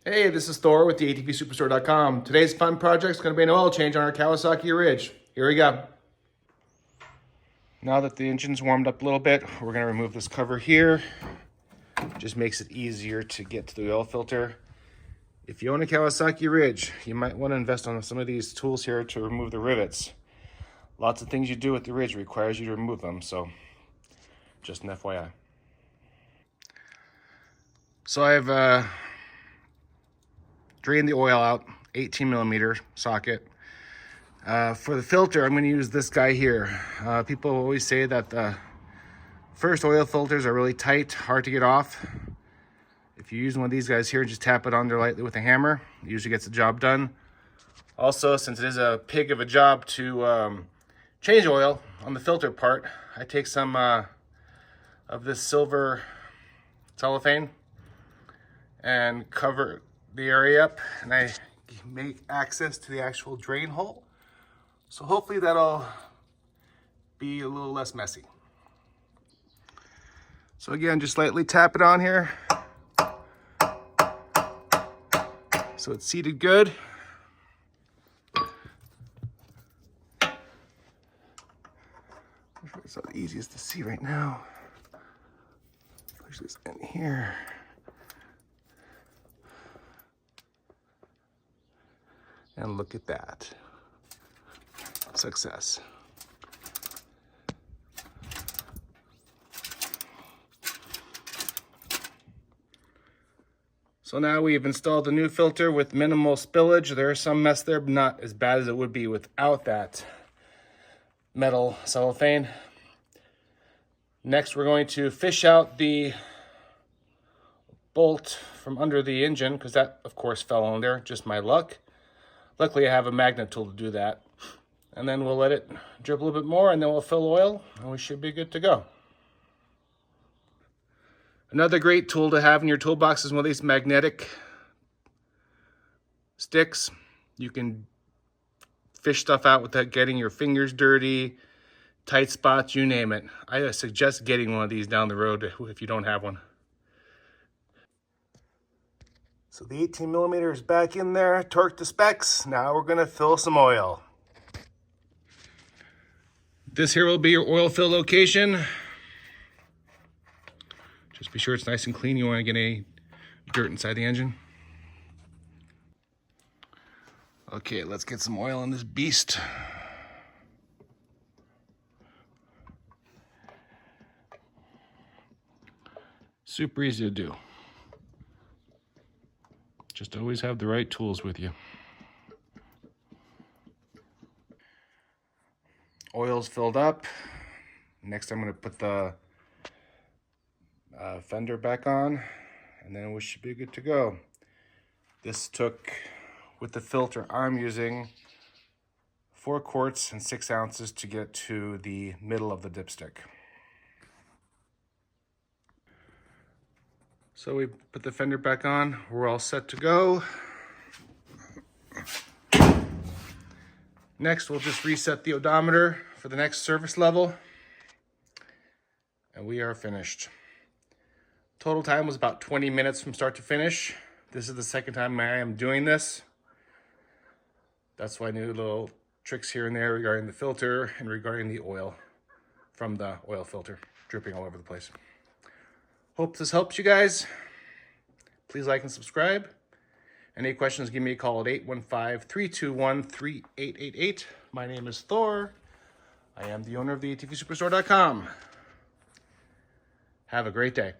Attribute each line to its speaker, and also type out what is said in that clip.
Speaker 1: Hey, this is Thor with the ATVSuperstore.com. Today's fun project is going to be an oil change on our Kawasaki Ridge. Here we go. Now that the engine's warmed up a little bit, we're going to remove this cover here. Just makes it easier to get to the oil filter. If you own a Kawasaki Ridge, you might want to invest on some of these tools here to remove the rivets. Lots of things you do with the Ridge requires you to remove them, so just an FYI. So I've drain the oil out, 18 millimeter socket. For the filter, I'm going to use this guy here. People always say that the first oil filters are really tight, hard to get off. If you use one of these guys here, just tap it on there lightly with a hammer. It usually gets the job done. Also, since it is a pig of a job to change oil on the filter part, I take some of this silver cellophane and cover the area up, and I make access to the actual drain hole. So hopefully that'll be a little less messy. So again, just lightly tap it on here so it's seated good. It's not the easiest to see right now. Push this in here. And look at that. Success. So now we've installed the new filter with minimal spillage. There is some mess there, but not as bad as it would be without that metal cellophane. Next, we're going to fish out the bolt from under the engine, because that, of course, fell on there. Just my luck. Luckily, I have a magnet tool to do that. And then we'll let it drip a little bit more, and then we'll fill oil, and we should be good to go. Another great tool to have in your toolbox is one of these magnetic sticks. You can fish stuff out without getting your fingers dirty, tight spots, you name it. I suggest getting one of these down the road if you don't have one. So the 18 millimeter is back in there, torqued to specs. Now we're gonna fill some oil. This here will be your oil fill location. Just be sure it's nice and clean. You wanna get any dirt inside the engine. Okay, let's get some oil in this beast. Super easy to do. Just always have the right tools with you. Oil's filled up. Next, I'm going to put the fender back on, and then we should be good to go. This took, with the filter I'm using, 4 quarts and 6 ounces to get to the middle of the dipstick. So we put the fender back on, we're all set to go. Next, we'll just reset the odometer for the next service level, and we are finished. Total time was about 20 minutes from start to finish. This is the second time I am doing this. That's why I knew little tricks here and there regarding the filter and regarding the oil from the oil filter dripping all over the place. Hope this helps you guys. Please like and subscribe. Any questions, give me a call at 815-321-3888. My name is Thor. I am the owner of the ATVSuperstore.com. Have a great day.